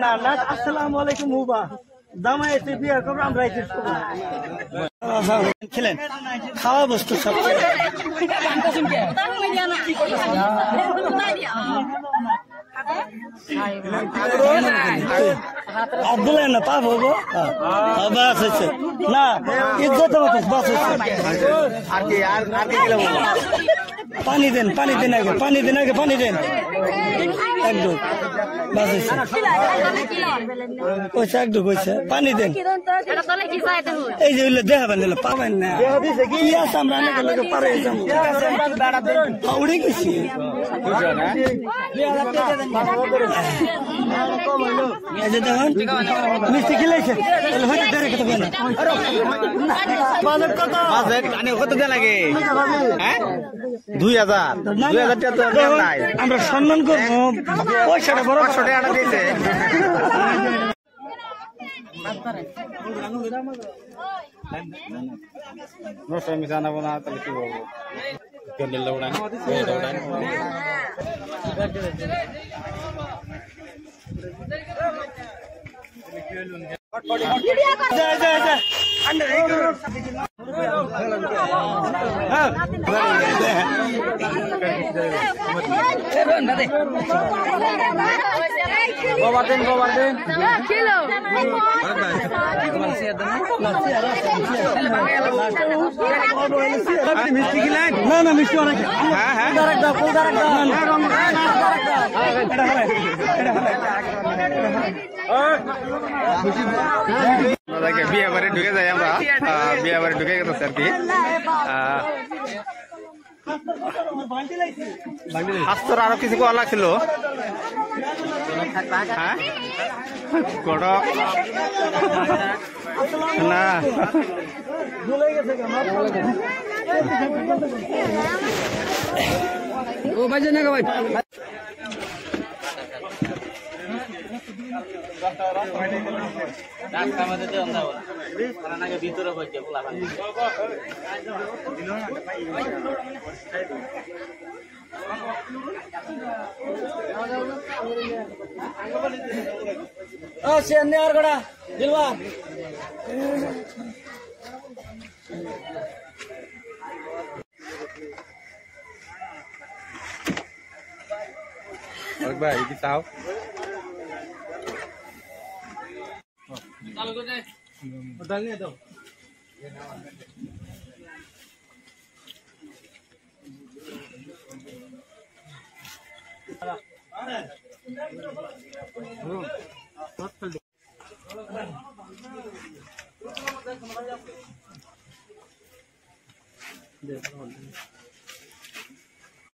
না না আসসালামু আলাইকুম মুবা জামাই এসে বিয়ে করবো আমরা এসে খেলেন খাওয়া বস্তু সব আব্দুল না পাপ হবো বাস হয়েছে না ইজ্জত বাস হয়েছে পানি দেন আগে পানি দেন একদম বাস হয়েছে কইছে একদম কইছে পানি দেন এই যে দেখাবেন পাবেন না কি আছে আমরা অনেক পারে উড়ে গেছি মিষ্টি খেলেছে কত দেওয়া লাগে 2000 আমরা সম্মান করবো পয়সাটা বড় 500 টাকা দিয়েছে আমি জানাবো না তাহলে কি বলবো মিষ্টি কিলেন না মিষ্টি অনেক বিয়ে বাড়ি ঢুকে যাই আমরা বিয়ে বাড়ি ঢুকে গেছে আর কি হাস্তর আরো কিছু করা লাগছিল না ও ভাই জানা ভাই ভিতরে হয়েছে আর গড়া দিলবা ভাই কি চাও ডালিয়ে দাও